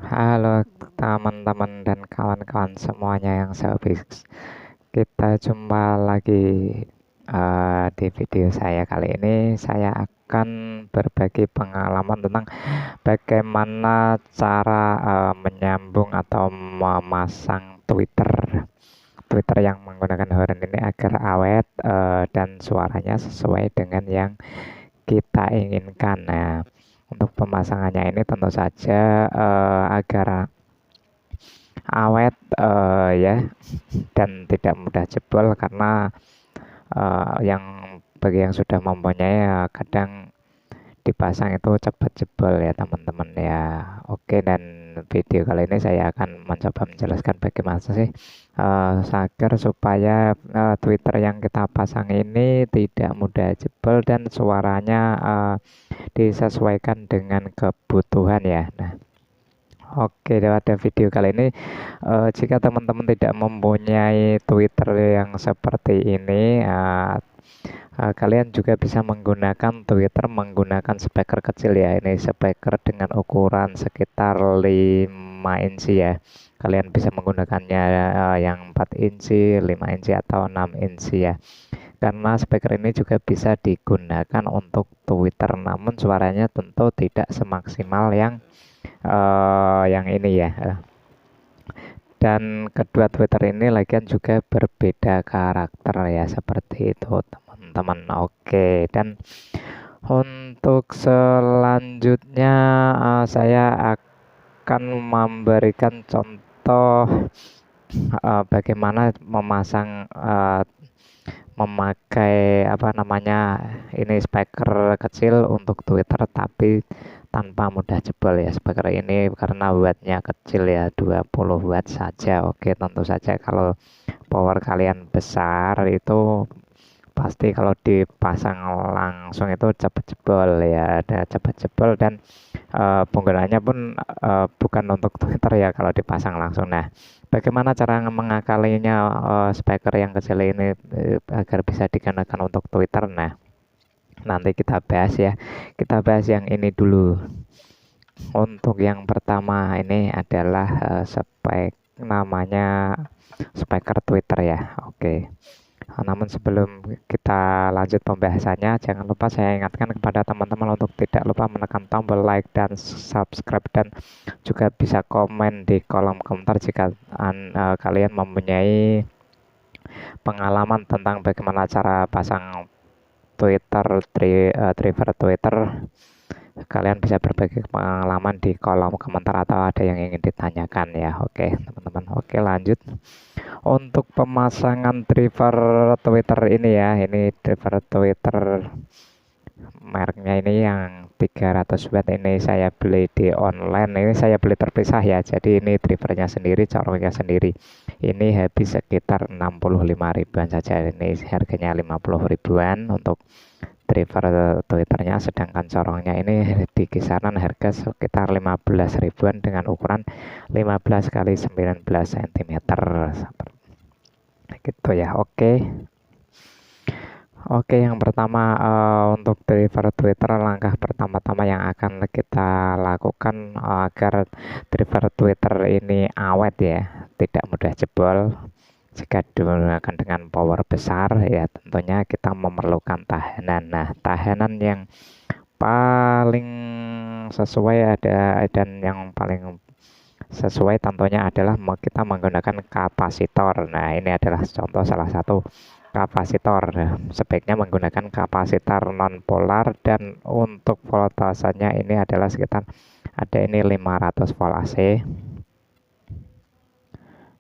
Halo teman-teman dan kawan-kawan semuanya yang sehabis. Kita jumpa lagi di video saya kali ini. Saya akan berbagi pengalaman tentang bagaimana cara menyambung atau memasang Twitter yang menggunakan horn ini agar awet dan suaranya sesuai dengan yang kita inginkan. Nah, untuk pemasangannya ini tentu saja agar awet ya dan tidak mudah jebol karena yang bagi yang sudah mempunyai kadang dipasang itu cepat jebol ya teman-teman ya. Oke, dan video kali ini saya akan mencoba menjelaskan bagaimana sih agar supaya Twitter yang kita pasang ini tidak mudah jebol dan suaranya disesuaikan dengan kebutuhan ya. Nah, oke, pada video kali ini, jika teman-teman tidak mempunyai Twitter yang seperti ini, kalian juga bisa menggunakan Twitter menggunakan speaker kecil ya. Ini speaker dengan ukuran sekitar 5 inci ya. Kalian bisa menggunakannya yang 4 inci, 5 inci atau 6 inci ya. Karena speaker ini juga bisa digunakan untuk Twitter, namun suaranya tentu tidak semaksimal yang ini ya. Dan kedua Twitter ini lagian juga berbeda karakter ya, seperti itu teman-teman. Oke, dan untuk selanjutnya saya akan memberikan contoh bagaimana memakai apa namanya ini speaker kecil untuk Twitter tapi tanpa mudah jebol ya speaker ini karena wattnya kecil ya 20 watt saja. Oke, tentu saja kalau power kalian besar itu pasti kalau dipasang langsung itu cepat jebol ya, ada cepat jebol dan penggunaannya pun bukan untuk Twitter ya kalau dipasang langsung. Nah, bagaimana cara mengakalinya speaker yang kecil ini agar bisa digunakan untuk Twitter? Nah, nanti kita bahas ya. Kita bahas yang ini dulu. Untuk yang pertama ini adalah namanya speaker Twitter ya. Oke. Namun sebelum kita lanjut pembahasannya, jangan lupa saya ingatkan kepada teman-teman untuk tidak lupa menekan tombol like dan subscribe dan juga bisa komen di kolom komentar jika kalian mempunyai pengalaman tentang bagaimana cara pasang driver Twitter. Kalian bisa berbagi pengalaman di kolom komentar atau ada yang ingin ditanyakan ya. Oke, teman-teman. Oke, lanjut. Untuk pemasangan driver Twitter ini ya, ini driver Twitter mereknya ini yang 300 watt ini saya beli di online. Ini saya beli terpisah ya. Jadi ini drivernya sendiri, corongnya sendiri. Ini habis sekitar 65 ribuan saja. Ini harganya 50 ribuan untuk driver Twitternya, sedangkan corongnya ini di kisaran harga sekitar 15 ribuan dengan ukuran 15 kali 19 cm gitu ya. Oke, yang pertama untuk driver Twitter, langkah pertama-tama yang akan kita lakukan agar driver Twitter ini awet ya, tidak mudah jebol jika digunakan dengan power besar ya, tentunya kita memerlukan tahanan. Nah, tahanan yang paling sesuai dan yang paling sesuai tentunya adalah kita menggunakan kapasitor. Nah, ini adalah contoh salah satu kapasitor. Sebaiknya menggunakan kapasitor non polar dan untuk voltasenya ini adalah sekitar ada ini 500 volt AC.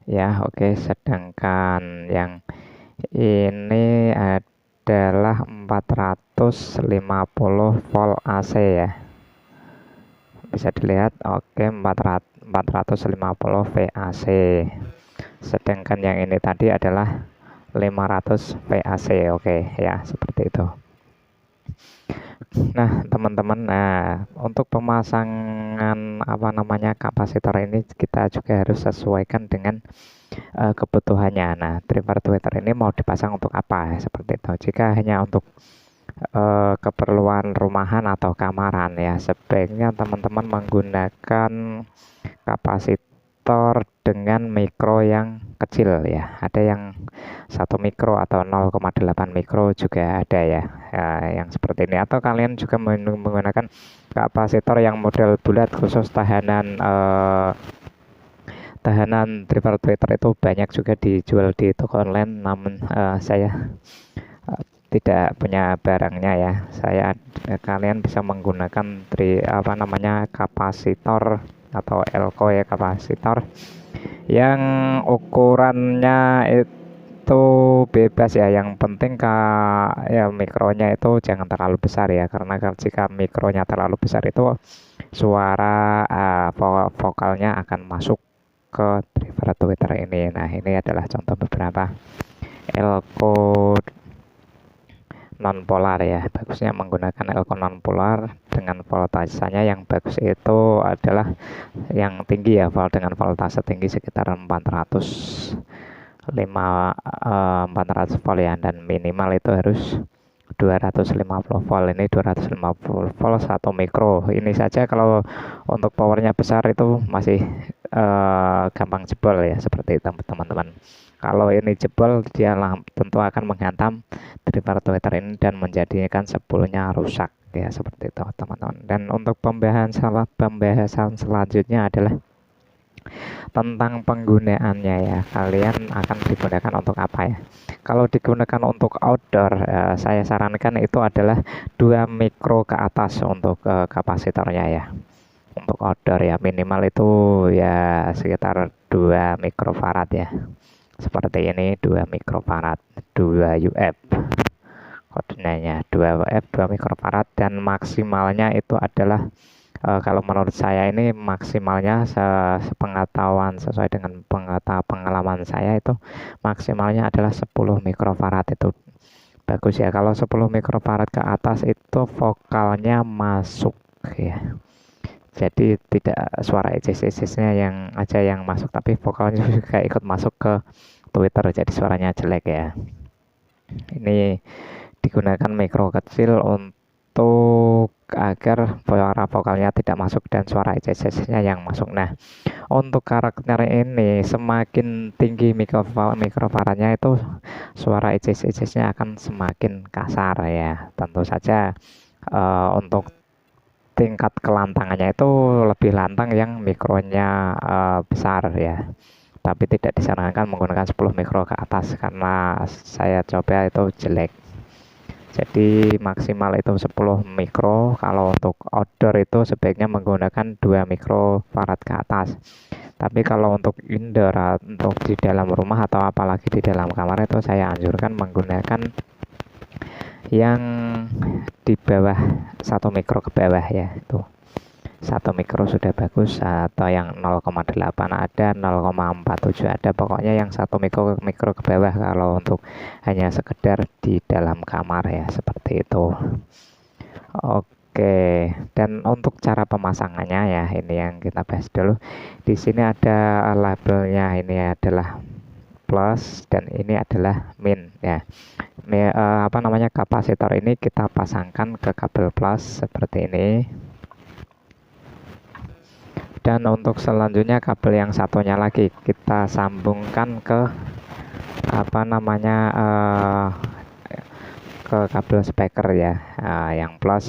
Ya, oke. Sedangkan yang ini adalah 450 volt AC ya. Bisa dilihat, oke, 450 VAC. Sedangkan yang ini tadi adalah 500 VAC. Oke ya, seperti itu. Nah, teman-teman, untuk pemasangan apa namanya kapasitor ini kita juga harus sesuaikan dengan kebutuhannya. Nah, driver Twitter ini mau dipasang untuk apa? Seperti itu. Jika hanya untuk keperluan rumahan atau kamaran ya, sebaiknya teman-teman menggunakan kapasitor dengan mikro yang kecil ya. Ada yang 1 mikro atau 0,8 mikro juga ada ya, yang seperti ini. Atau kalian juga menggunakan kapasitor yang model bulat khusus tahanan driver tweeter itu banyak juga dijual di toko online, namun saya tidak punya barangnya ya. Kalian bisa menggunakan kapasitor atau elko ya, kapasitor yang ukurannya itu bebas ya, yang penting ya mikronya itu jangan terlalu besar ya, karena jika mikronya terlalu besar itu suara vokalnya akan masuk ke driver Twitter ini. Nah, ini adalah contoh beberapa elko non polar ya. Bagusnya menggunakan elko non polar dengan voltasenya yang bagus itu adalah yang tinggi ya, dengan voltase tinggi sekitar 400 volt ya, dan minimal itu harus 250 volt. Ini 250 volt 1 mikro. Ini saja kalau untuk powernya besar itu masih gampang jebol ya, seperti itu teman-teman. Kalau ini jebol, dia tentu akan menghantam driver Twitter ini dan menjadikan spoolnya rusak ya, seperti itu teman-teman. Dan untuk pembahasan selanjutnya adalah tentang penggunaannya ya. Kalian akan digunakan untuk apa ya? Kalau digunakan untuk outdoor, saya sarankan itu adalah 2 mikro ke atas untuk kapasitornya ya. Untuk outdoor ya minimal itu ya sekitar 2 mikrofarad ya. Seperti ini, 2 mikrofarad, 2 UF. Koordinatnya 2 UF, 2 mikrofarad, dan maksimalnya itu adalah kalau menurut saya ini maksimalnya sepengetahuan sesuai dengan pengalaman saya itu maksimalnya adalah 10 mikrofarad itu bagus ya. Kalau 10 mikrofarad ke atas itu vokalnya masuk ya. Jadi tidak suara ejes-ejesnya yang masuk, tapi vokalnya juga ikut masuk ke Twitter, jadi suaranya jelek ya. Ini digunakan mikro kecil untuk agar suara vokalnya tidak masuk dan suara ejes-ejesnya yang masuk. Nah, untuk karakter ini semakin tinggi mikrofaradnya itu suara ejes-ejesnya akan semakin kasar ya. Tentu saja untuk tingkat kelantangannya itu lebih lantang yang mikronya besar ya, tapi tidak disarankan menggunakan 10 mikro ke atas karena saya coba itu jelek. Jadi maksimal itu 10 mikro. Kalau untuk outdoor itu sebaiknya menggunakan 2 mikrofarad ke atas. Tapi kalau untuk indoor, untuk di dalam rumah atau apalagi di dalam kamar, itu saya anjurkan menggunakan yang di bawah 1 mikro ke bawah ya. Itu 1 mikro sudah bagus, atau yang 0,8 ada, 0,47 ada, pokoknya yang 1 mikro ke bawah kalau untuk hanya sekedar di dalam kamar ya, seperti itu. Oke, dan untuk cara pemasangannya ya, ini yang kita bahas dulu. Di sini ada labelnya, ini adalah plus dan ini adalah min ya. Kapasitor ini kita pasangkan ke kabel plus seperti ini. Dan untuk selanjutnya kabel yang satunya lagi kita sambungkan ke ke kabel speaker ya. Yang plus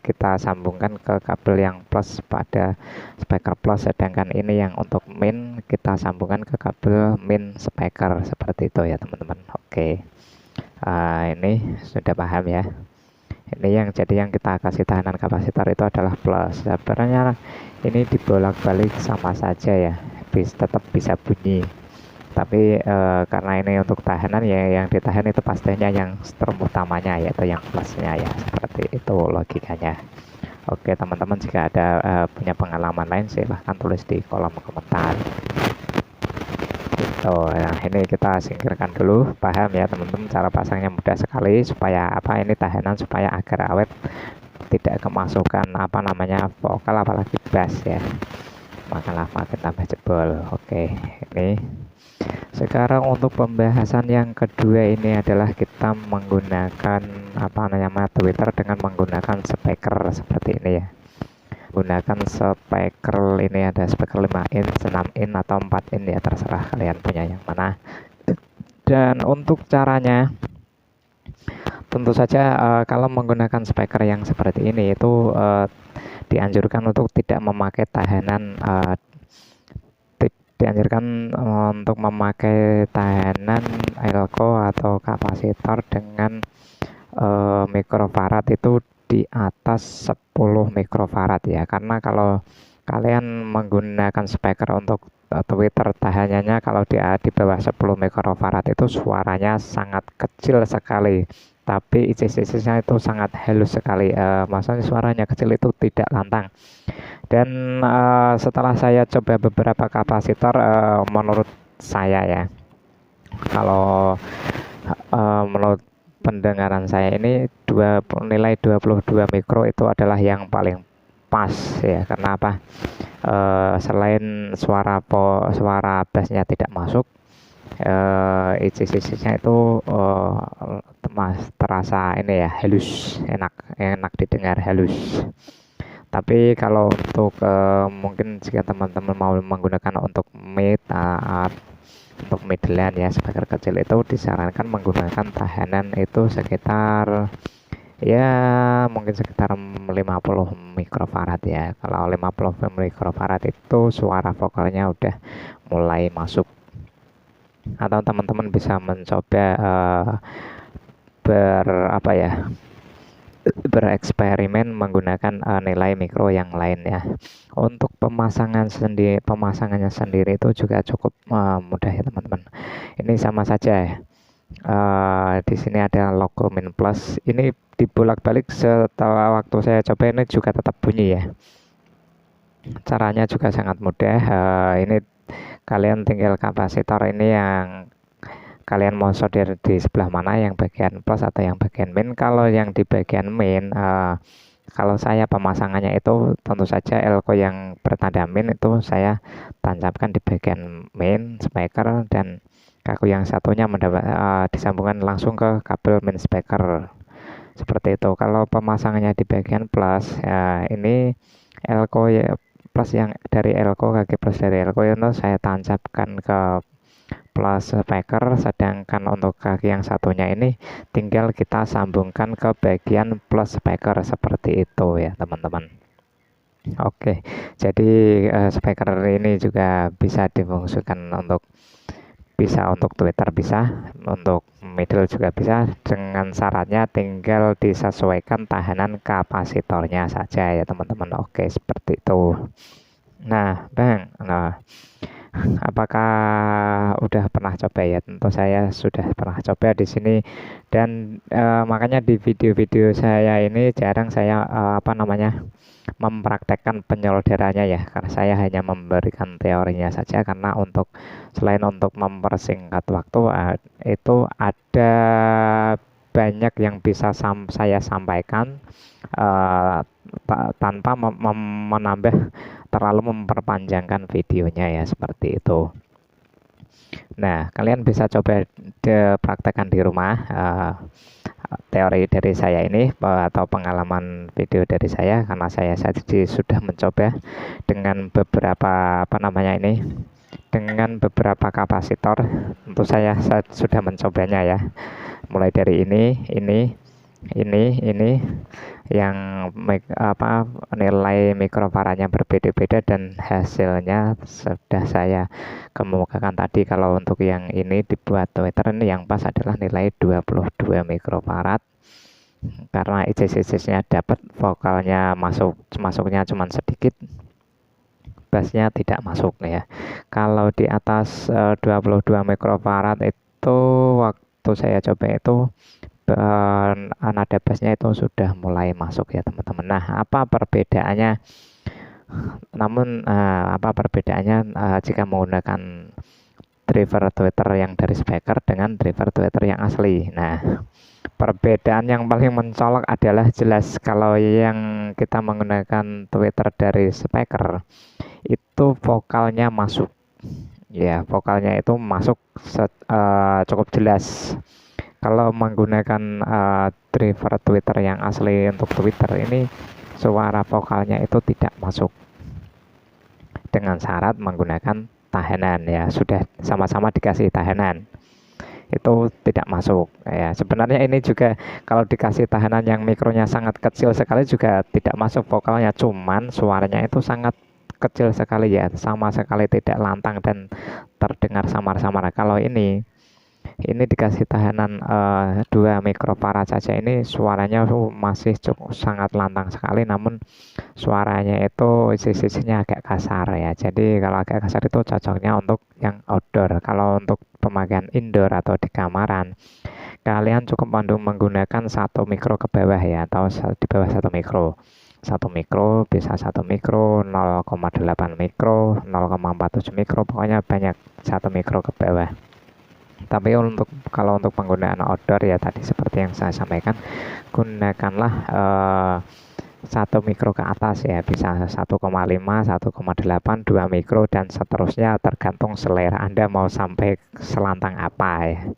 kita sambungkan ke kabel yang plus pada speaker plus, sedangkan ini yang untuk min kita sambungkan ke kabel min speaker, seperti itu ya teman-teman. Oke, ini sudah paham ya. Ini yang kita kasih tahanan kapasitor itu adalah plus. Sebenarnya ini dibolak-balik sama saja ya, tetap bisa bunyi. Tapi karena ini untuk tahanan ya, yang ditahan itu pastinya yang strom utamanya, yaitu yang plusnya ya, seperti itu logikanya. Oke teman-teman, jika ada punya pengalaman lain silahkan tulis di kolom komentar. Nah ini kita singkirkan dulu. Paham ya teman-teman, cara pasangnya mudah sekali. Supaya ini tahanan supaya agar awet, tidak kemasukan vokal apalagi bass ya. makanlah makin tambah jebol. Oke, ini sekarang untuk pembahasan yang kedua ini adalah kita menggunakan apa namanya Twitter dengan menggunakan speaker seperti ini ya. Gunakan speaker ini, ada speaker 5 in, 6 in atau 4 in ya, terserah kalian punya yang mana. Dan untuk caranya tentu saja kalau menggunakan speaker yang seperti ini itu dianjurkan untuk tidak memakai tahanan untuk memakai tahanan elko atau kapasitor dengan mikrofarad itu di atas 10 mikrofarad ya, karena kalau kalian menggunakan speaker untuk Twitter, tahanannya kalau di bawah 10 mikrofarad itu suaranya sangat kecil sekali, tapi ICC-nya itu sangat halus sekali. Maksudnya suaranya kecil itu tidak lantang. Dan setelah saya coba beberapa kapasitor, menurut saya ya, kalau menurut pendengaran saya ini nilai 22 mikro itu adalah yang paling pas ya. Karena apa? Selain suara bassnya tidak masuk, ICC-nya itu terasa ini ya, halus, enak didengar, halus. Tapi kalau untuk mungkin jika teman-teman mau menggunakan untuk untuk middlean ya, speaker kecil itu disarankan menggunakan tahanan itu sekitar ya mungkin sekitar 50 mikrofarad ya. Kalau 50 mikrofarad itu suara vokalnya udah mulai masuk. Atau teman-teman bisa mencoba bereksperimen menggunakan nilai mikro yang lain ya. Untuk pemasangannya sendiri itu juga cukup mudah ya teman-teman. Ini sama saja ya. Di sini ada logo min plus. Ini dibolak-balik setelah waktu saya coba, ini juga tetap bunyi ya. Caranya juga sangat mudah. Ini kalian tinggal kapasitor ini yang kalian mau solder di sebelah mana, yang bagian plus atau yang bagian min. Kalau yang di bagian min, kalau saya pemasangannya itu tentu saja elko yang bertanda min itu saya tancapkan di bagian main speaker, dan kaku yang satunya disambungkan langsung ke kabel min speaker seperti itu. Kalau pemasangannya di bagian plus, ini elko ya, plus yang dari elko, kaki plus dari elko itu saya tancapkan ke plus speaker, sedangkan untuk kaki yang satunya ini tinggal kita sambungkan ke bagian plus speaker seperti itu ya teman-teman. Oke, jadi speaker ini juga bisa difungsikan untuk Twitter, bisa untuk middle juga bisa, dengan syaratnya tinggal disesuaikan tahanan kapasitornya saja ya teman-teman. Oke, seperti itu. Nah Bang, apakah udah pernah coba ya? Tentu saya sudah pernah coba di sini, dan makanya di video-video saya ini jarang saya mempraktekkan penyolderannya ya, karena saya hanya memberikan teorinya saja, karena selain untuk mempersingkat waktu, itu ada banyak yang bisa saya sampaikan tanpa menambah terlalu memperpanjangkan videonya ya, seperti itu. Nah, kalian bisa coba praktekkan di rumah teori dari saya ini atau pengalaman video dari saya, karena saya sudah mencoba dengan beberapa dengan beberapa kapasitor. Tentu saya sudah mencobanya ya, mulai dari ini yang nilai mikrofaradnya berbeda-beda, dan hasilnya sudah saya kemukakan tadi. Kalau untuk yang ini dibuat Twitter ini, yang pas adalah nilai 22 mikrofarad, karena ICC-nya dapat, vokalnya masuknya cuma sedikit, bassnya tidak masuk ya. Kalau di atas 22 mikrofarad itu waktu saya coba itu nada bassnya itu sudah mulai masuk ya teman-teman. Nah, apa perbedaannya jika menggunakan driver Twitter yang dari speaker dengan driver Twitter yang asli? Nah, Perbedaan yang paling mencolok adalah jelas kalau yang kita menggunakan tweeter dari speaker itu vokalnya masuk. Ya, vokalnya itu masuk cukup jelas. Kalau menggunakan driver Twitter yang asli untuk Twitter ini, suara vokalnya itu tidak masuk dengan syarat menggunakan tahanan ya. Sudah sama-sama dikasih tahanan itu tidak masuk ya. Sebenarnya ini juga kalau dikasih tahanan yang mikronya sangat kecil sekali juga tidak masuk vokalnya, cuman suaranya itu sangat kecil sekali ya, sama sekali tidak lantang dan terdengar samar-samar. Kalau ini dikasih tahanan 2 mikrofarad saja, ini suaranya masih cukup sangat lantang sekali, namun suaranya itu sisi-sisinya agak kasar ya. Jadi kalau agak kasar itu cocoknya untuk yang outdoor. Kalau untuk pemakaian indoor atau di kamaran, kalian cukup menggunakan 1 mikro ke bawah ya, atau di bawah 1 mikro bisa 1 mikro, 0,8 mikro, 0,47 mikro, pokoknya banyak 1 mikro ke bawah. Tapi kalau untuk penggunaan outdoor ya tadi seperti yang saya sampaikan, gunakanlah 1 mikro ke atas ya, bisa 1,5, 1,8, 2 mikro dan seterusnya, tergantung selera Anda mau sampai selantang apa ya.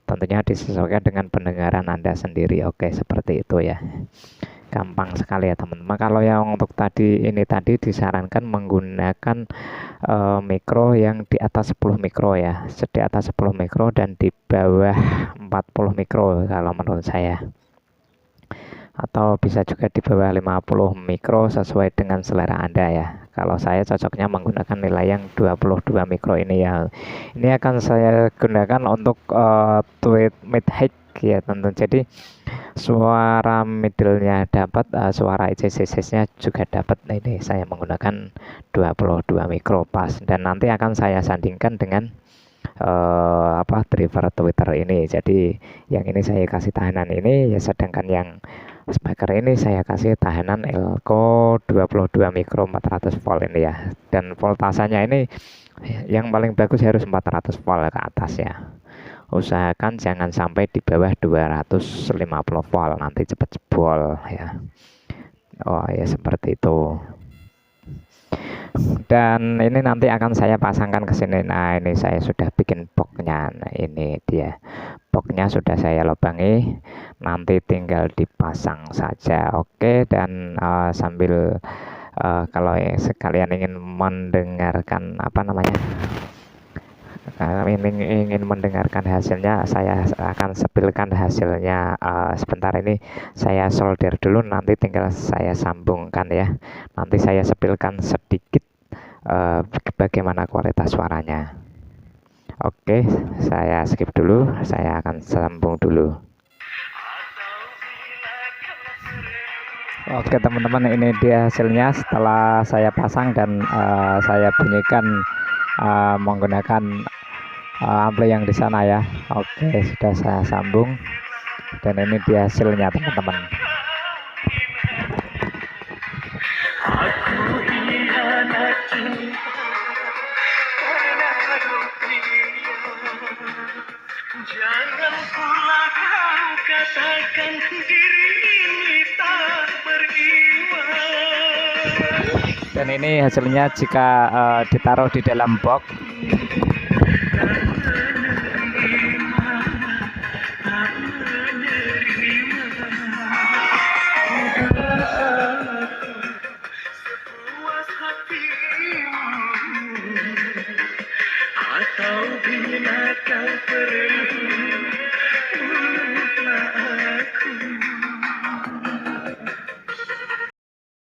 Tentunya disesuaikan dengan pendengaran Anda sendiri. Oke, seperti itu ya. Gampang sekali ya teman-teman. Kalau yang untuk tadi disarankan menggunakan mikro yang di atas 10 mikro ya, di atas 10 mikro dan di bawah 40 mikro kalau menurut saya, atau bisa juga di bawah 50 mikro sesuai dengan selera Anda ya. Kalau saya cocoknya menggunakan nilai yang 22 mikro ini ya. Ini akan saya gunakan untuk tweet mid high ya teman-teman. Jadi suara middle-nya dapat, suara ECCS-nya juga dapat. Nah, ini saya menggunakan 22 mikro pas, dan nanti akan saya sandingkan dengan driver Twitter ini. Jadi yang ini saya kasih tahanan ini ya, sedangkan yang speaker ini saya kasih tahanan Elco 22 mikro 400 volt ini ya. Dan voltasenya ini yang paling bagus harus 400 volt ke atas ya. Usahakan jangan sampai di bawah 250 volt, nanti cepat jebol ya. Oh ya, seperti itu. Dan ini nanti akan saya pasangkan ke sini. Nah, ini saya sudah bikin boxnya. Nah, ini dia. Boxnya sudah saya lubangi. Nanti tinggal dipasang saja. Oke, dan sambil kalau sekalian ingin mendengarkan ingin mendengarkan hasilnya, saya akan sepilkan hasilnya. Sebentar, ini saya solder dulu, nanti tinggal saya sambungkan ya. Nanti saya sepilkan sedikit bagaimana kualitas suaranya. Oke, saya skip dulu, saya akan sambung dulu. Oke teman-teman, ini dia hasilnya setelah saya pasang dan saya bunyikan menggunakan ampli yang di sana ya. Oke, sudah saya sambung dan ini dia hasilnya teman-teman. Jangan pula kau katakan diri ini tak beriman. Dan ini hasilnya jika ditaruh di dalam box.